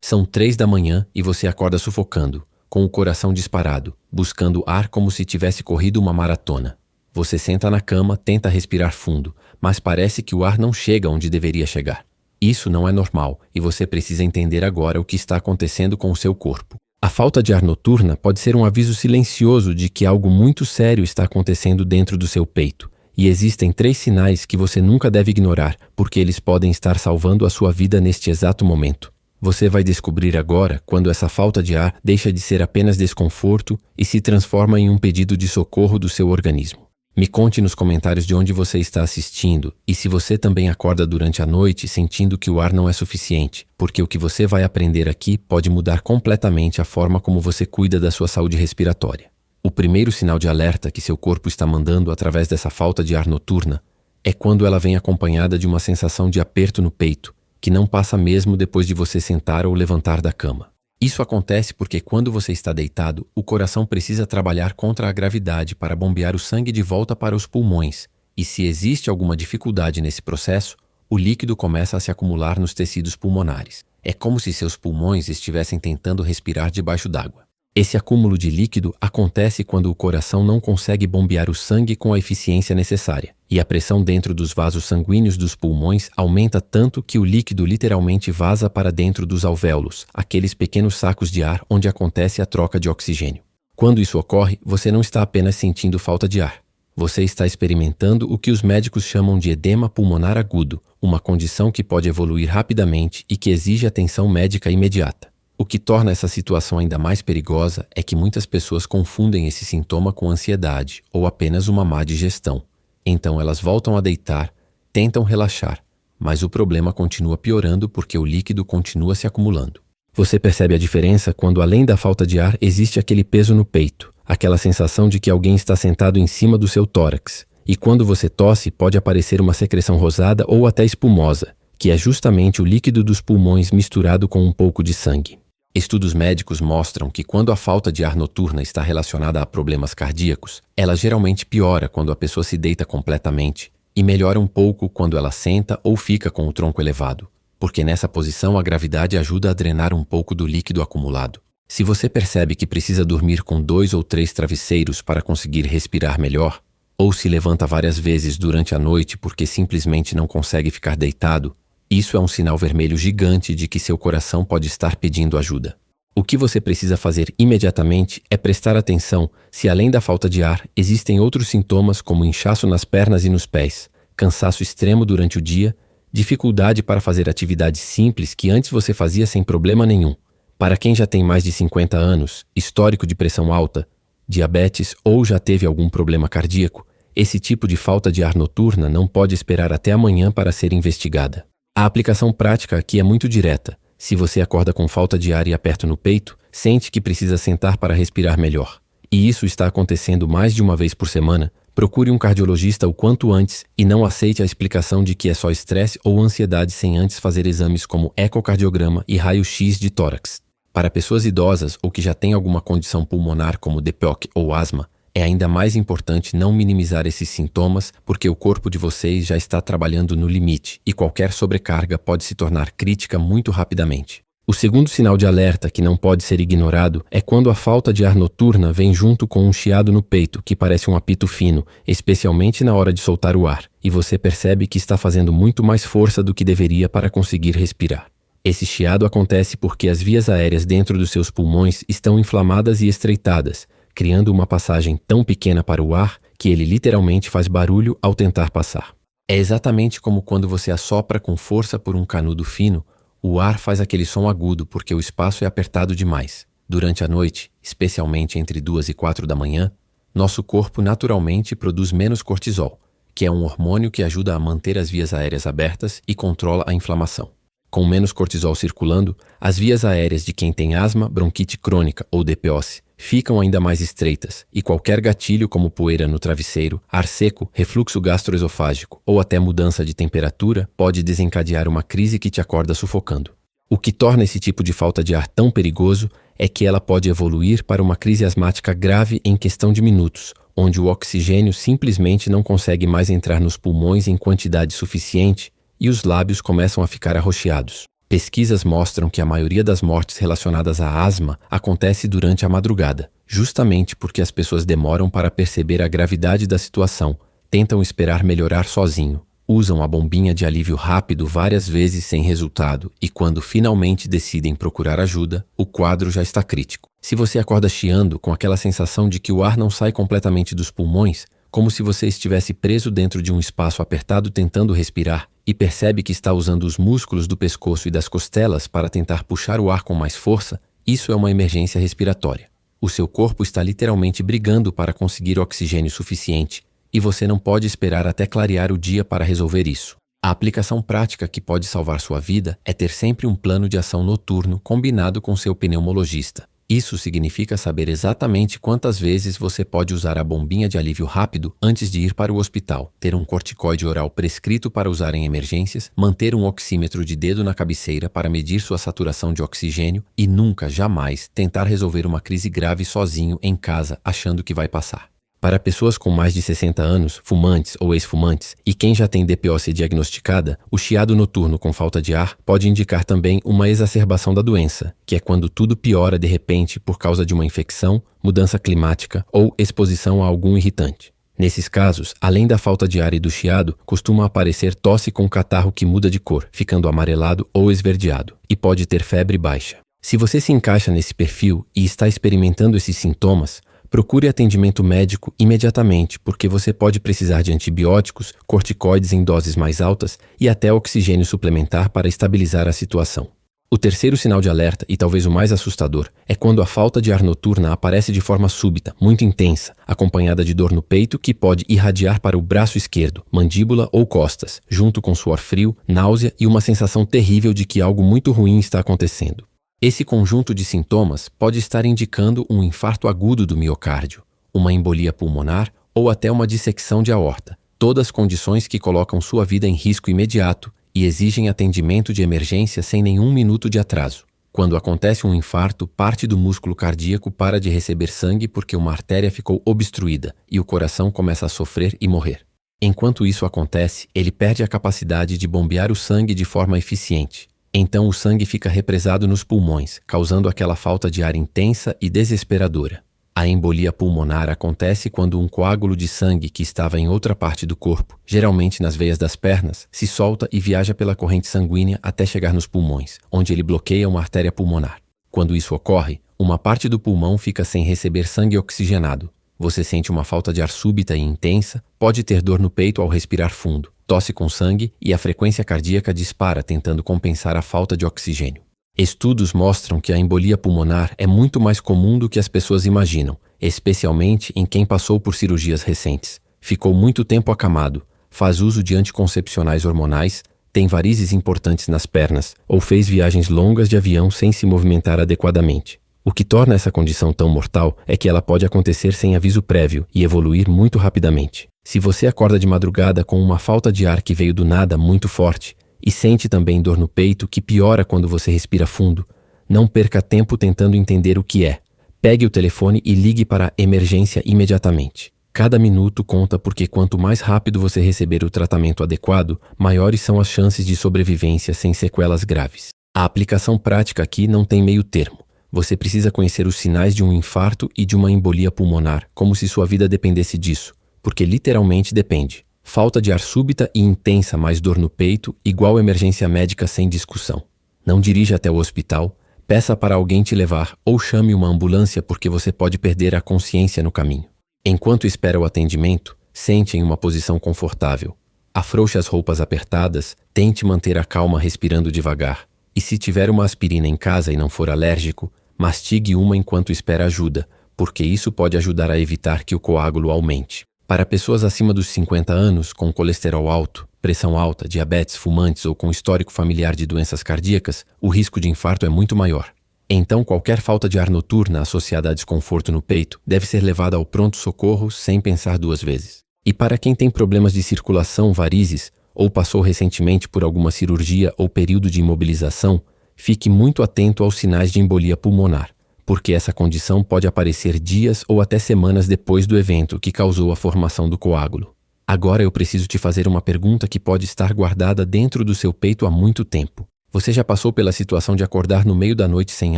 São 3 da manhã e você acorda sufocando, com o coração disparado, buscando ar como se tivesse corrido uma maratona. Você senta na cama, tenta respirar fundo, mas parece que o ar não chega onde deveria chegar. Isso não é normal e você precisa entender agora o que está acontecendo com o seu corpo. A falta de ar noturna pode ser um aviso silencioso de que algo muito sério está acontecendo dentro do seu peito. E existem 3 sinais que você nunca deve ignorar, porque eles podem estar salvando a sua vida neste exato momento. Você vai descobrir agora quando essa falta de ar deixa de ser apenas desconforto e se transforma em um pedido de socorro do seu organismo. Me conte nos comentários de onde você está assistindo e se você também acorda durante a noite sentindo que o ar não é suficiente, porque o que você vai aprender aqui pode mudar completamente a forma como você cuida da sua saúde respiratória. O primeiro sinal de alerta que seu corpo está mandando através dessa falta de ar noturna é quando ela vem acompanhada de uma sensação de aperto no peito, que não passa mesmo depois de você sentar ou levantar da cama. Isso acontece porque quando você está deitado, o coração precisa trabalhar contra a gravidade para bombear o sangue de volta para os pulmões, e se existe alguma dificuldade nesse processo, o líquido começa a se acumular nos tecidos pulmonares. É como se seus pulmões estivessem tentando respirar debaixo d'água. Esse acúmulo de líquido acontece quando o coração não consegue bombear o sangue com a eficiência necessária, e a pressão dentro dos vasos sanguíneos dos pulmões aumenta tanto que o líquido literalmente vaza para dentro dos alvéolos, aqueles pequenos sacos de ar onde acontece a troca de oxigênio. Quando isso ocorre, você não está apenas sentindo falta de ar. Você está experimentando o que os médicos chamam de edema pulmonar agudo, uma condição que pode evoluir rapidamente e que exige atenção médica imediata. O que torna essa situação ainda mais perigosa é que muitas pessoas confundem esse sintoma com ansiedade ou apenas uma má digestão. Então elas voltam a deitar, tentam relaxar, mas o problema continua piorando porque o líquido continua se acumulando. Você percebe a diferença quando, além da falta de ar, existe aquele peso no peito, aquela sensação de que alguém está sentado em cima do seu tórax. E quando você tosse, pode aparecer uma secreção rosada ou até espumosa, que é justamente o líquido dos pulmões misturado com um pouco de sangue. Estudos médicos mostram que quando a falta de ar noturna está relacionada a problemas cardíacos, ela geralmente piora quando a pessoa se deita completamente e melhora um pouco quando ela senta ou fica com o tronco elevado, porque nessa posição a gravidade ajuda a drenar um pouco do líquido acumulado. Se você percebe que precisa dormir com 2 ou 3 travesseiros para conseguir respirar melhor, ou se levanta várias vezes durante a noite porque simplesmente não consegue ficar deitado, isso é um sinal vermelho gigante de que seu coração pode estar pedindo ajuda. O que você precisa fazer imediatamente é prestar atenção se, além da falta de ar, existem outros sintomas como inchaço nas pernas e nos pés, cansaço extremo durante o dia, dificuldade para fazer atividades simples que antes você fazia sem problema nenhum. Para quem já tem mais de 50 anos, histórico de pressão alta, diabetes ou já teve algum problema cardíaco, esse tipo de falta de ar noturna não pode esperar até amanhã para ser investigada. A aplicação prática aqui é muito direta. Se você acorda com falta de ar e aperto no peito, sente que precisa sentar para respirar melhor. E isso está acontecendo mais de uma vez por semana, procure um cardiologista o quanto antes e não aceite a explicação de que é só estresse ou ansiedade sem antes fazer exames como ecocardiograma e raio-x de tórax. Para pessoas idosas ou que já têm alguma condição pulmonar como DPOC ou asma, é ainda mais importante não minimizar esses sintomas porque o corpo de vocês já está trabalhando no limite e qualquer sobrecarga pode se tornar crítica muito rapidamente. O segundo sinal de alerta que não pode ser ignorado é quando a falta de ar noturna vem junto com um chiado no peito que parece um apito fino, especialmente na hora de soltar o ar, e você percebe que está fazendo muito mais força do que deveria para conseguir respirar. Esse chiado acontece porque as vias aéreas dentro dos seus pulmões estão inflamadas e estreitadas, criando uma passagem tão pequena para o ar que ele literalmente faz barulho ao tentar passar. É exatamente como quando você assopra com força por um canudo fino, o ar faz aquele som agudo porque o espaço é apertado demais. Durante a noite, especialmente entre 2 e 4 da manhã, nosso corpo naturalmente produz menos cortisol, que é um hormônio que ajuda a manter as vias aéreas abertas e controla a inflamação. Com menos cortisol circulando, as vias aéreas de quem tem asma, bronquite crônica ou DPOC ficam ainda mais estreitas e qualquer gatilho como poeira no travesseiro, ar seco, refluxo gastroesofágico ou até mudança de temperatura pode desencadear uma crise que te acorda sufocando. O que torna esse tipo de falta de ar tão perigoso é que ela pode evoluir para uma crise asmática grave em questão de minutos, onde o oxigênio simplesmente não consegue mais entrar nos pulmões em quantidade suficiente e os lábios começam a ficar arroxeados. Pesquisas mostram que a maioria das mortes relacionadas à asma acontece durante a madrugada, justamente porque as pessoas demoram para perceber a gravidade da situação, tentam esperar melhorar sozinho, usam a bombinha de alívio rápido várias vezes sem resultado e quando finalmente decidem procurar ajuda, o quadro já está crítico. Se você acorda chiando com aquela sensação de que o ar não sai completamente dos pulmões, como se você estivesse preso dentro de um espaço apertado tentando respirar, e percebe que está usando os músculos do pescoço e das costelas para tentar puxar o ar com mais força, isso é uma emergência respiratória. O seu corpo está literalmente brigando para conseguir oxigênio suficiente, e você não pode esperar até clarear o dia para resolver isso. A aplicação prática que pode salvar sua vida é ter sempre um plano de ação noturno combinado com seu pneumologista. Isso significa saber exatamente quantas vezes você pode usar a bombinha de alívio rápido antes de ir para o hospital, ter um corticoide oral prescrito para usar em emergências, manter um oxímetro de dedo na cabeceira para medir sua saturação de oxigênio e nunca, jamais, tentar resolver uma crise grave sozinho em casa achando que vai passar. Para pessoas com mais de 60 anos, fumantes ou ex-fumantes, e quem já tem DPOC diagnosticada, o chiado noturno com falta de ar pode indicar também uma exacerbação da doença, que é quando tudo piora de repente por causa de uma infecção, mudança climática ou exposição a algum irritante. Nesses casos, além da falta de ar e do chiado, costuma aparecer tosse com catarro que muda de cor, ficando amarelado ou esverdeado, e pode ter febre baixa. Se você se encaixa nesse perfil e está experimentando esses sintomas, procure atendimento médico imediatamente, porque você pode precisar de antibióticos, corticoides em doses mais altas e até oxigênio suplementar para estabilizar a situação. O terceiro sinal de alerta, e talvez o mais assustador, é quando a falta de ar noturna aparece de forma súbita, muito intensa, acompanhada de dor no peito que pode irradiar para o braço esquerdo, mandíbula ou costas, junto com suor frio, náusea e uma sensação terrível de que algo muito ruim está acontecendo. Esse conjunto de sintomas pode estar indicando um infarto agudo do miocárdio, uma embolia pulmonar ou até uma dissecção de aorta, todas condições que colocam sua vida em risco imediato e exigem atendimento de emergência sem nenhum minuto de atraso. Quando acontece um infarto, parte do músculo cardíaco para de receber sangue porque uma artéria ficou obstruída e o coração começa a sofrer e morrer. Enquanto isso acontece, ele perde a capacidade de bombear o sangue de forma eficiente. Então o sangue fica represado nos pulmões, causando aquela falta de ar intensa e desesperadora. A embolia pulmonar acontece quando um coágulo de sangue que estava em outra parte do corpo, geralmente nas veias das pernas, se solta e viaja pela corrente sanguínea até chegar nos pulmões, onde ele bloqueia uma artéria pulmonar. Quando isso ocorre, uma parte do pulmão fica sem receber sangue oxigenado. Você sente uma falta de ar súbita e intensa, pode ter dor no peito ao respirar fundo, tosse com sangue e a frequência cardíaca dispara tentando compensar a falta de oxigênio. Estudos mostram que a embolia pulmonar é muito mais comum do que as pessoas imaginam, especialmente em quem passou por cirurgias recentes, ficou muito tempo acamado, faz uso de anticoncepcionais hormonais, tem varizes importantes nas pernas ou fez viagens longas de avião sem se movimentar adequadamente. O que torna essa condição tão mortal é que ela pode acontecer sem aviso prévio e evoluir muito rapidamente. Se você acorda de madrugada com uma falta de ar que veio do nada muito forte e sente também dor no peito que piora quando você respira fundo, não perca tempo tentando entender o que é. Pegue o telefone e ligue para a emergência imediatamente. Cada minuto conta porque quanto mais rápido você receber o tratamento adequado, maiores são as chances de sobrevivência sem sequelas graves. A aplicação prática aqui não tem meio termo. Você precisa conhecer os sinais de um infarto e de uma embolia pulmonar, como se sua vida dependesse disso, porque literalmente depende. Falta de ar súbita e intensa mais dor no peito, igual emergência médica sem discussão. Não dirija até o hospital, peça para alguém te levar ou chame uma ambulância porque você pode perder a consciência no caminho. Enquanto espera o atendimento, sente em uma posição confortável. Afrouxe as roupas apertadas, tente manter a calma respirando devagar. E se tiver uma aspirina em casa e não for alérgico, mastigue uma enquanto espera ajuda, porque isso pode ajudar a evitar que o coágulo aumente. Para pessoas acima dos 50 anos, com colesterol alto, pressão alta, diabetes, fumantes ou com histórico familiar de doenças cardíacas, o risco de infarto é muito maior. Então, qualquer falta de ar noturna associada a desconforto no peito deve ser levada ao pronto-socorro sem pensar duas vezes. E para quem tem problemas de circulação, varizes, ou passou recentemente por alguma cirurgia ou período de imobilização, fique muito atento aos sinais de embolia pulmonar, porque essa condição pode aparecer dias ou até semanas depois do evento que causou a formação do coágulo. Agora eu preciso te fazer uma pergunta que pode estar guardada dentro do seu peito há muito tempo. Você já passou pela situação de acordar no meio da noite sem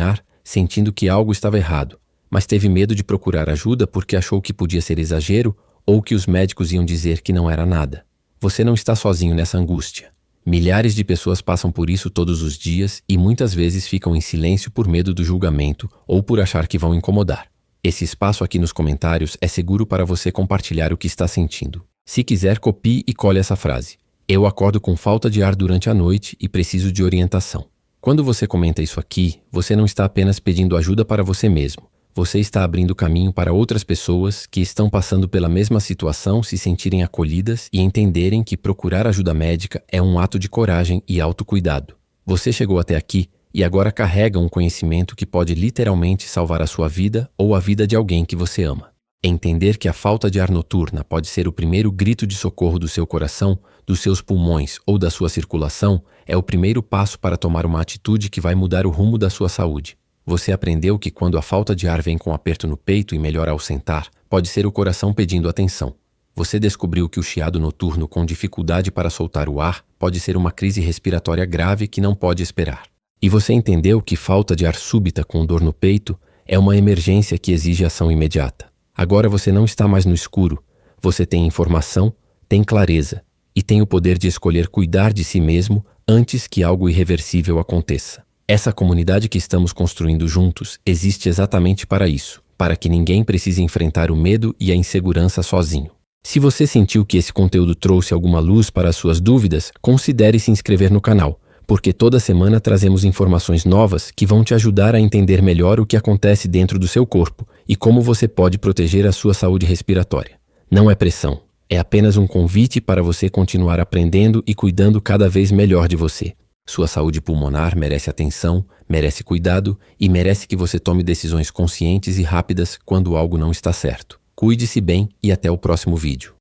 ar, sentindo que algo estava errado, mas teve medo de procurar ajuda porque achou que podia ser exagero ou que os médicos iam dizer que não era nada. Você não está sozinho nessa angústia. Milhares de pessoas passam por isso todos os dias e muitas vezes ficam em silêncio por medo do julgamento ou por achar que vão incomodar. Esse espaço aqui nos comentários é seguro para você compartilhar o que está sentindo. Se quiser, copie e cole essa frase. Eu acordo com falta de ar durante a noite e preciso de orientação. Quando você comenta isso aqui, você não está apenas pedindo ajuda para você mesmo. Você está abrindo caminho para outras pessoas que estão passando pela mesma situação se sentirem acolhidas e entenderem que procurar ajuda médica é um ato de coragem e autocuidado. Você chegou até aqui e agora carrega um conhecimento que pode literalmente salvar a sua vida ou a vida de alguém que você ama. Entender que a falta de ar noturna pode ser o primeiro grito de socorro do seu coração, dos seus pulmões ou da sua circulação é o primeiro passo para tomar uma atitude que vai mudar o rumo da sua saúde. Você aprendeu que quando a falta de ar vem com aperto no peito e melhora ao sentar, pode ser o coração pedindo atenção. Você descobriu que o chiado noturno com dificuldade para soltar o ar pode ser uma crise respiratória grave que não pode esperar. E você entendeu que falta de ar súbita com dor no peito é uma emergência que exige ação imediata. Agora você não está mais no escuro, você tem informação, tem clareza e tem o poder de escolher cuidar de si mesmo antes que algo irreversível aconteça. Essa comunidade que estamos construindo juntos existe exatamente para isso, para que ninguém precise enfrentar o medo e a insegurança sozinho. Se você sentiu que esse conteúdo trouxe alguma luz para as suas dúvidas, considere se inscrever no canal, porque toda semana trazemos informações novas que vão te ajudar a entender melhor o que acontece dentro do seu corpo e como você pode proteger a sua saúde respiratória. Não é pressão, é apenas um convite para você continuar aprendendo e cuidando cada vez melhor de você. Sua saúde pulmonar merece atenção, merece cuidado e merece que você tome decisões conscientes e rápidas quando algo não está certo. Cuide-se bem e até o próximo vídeo.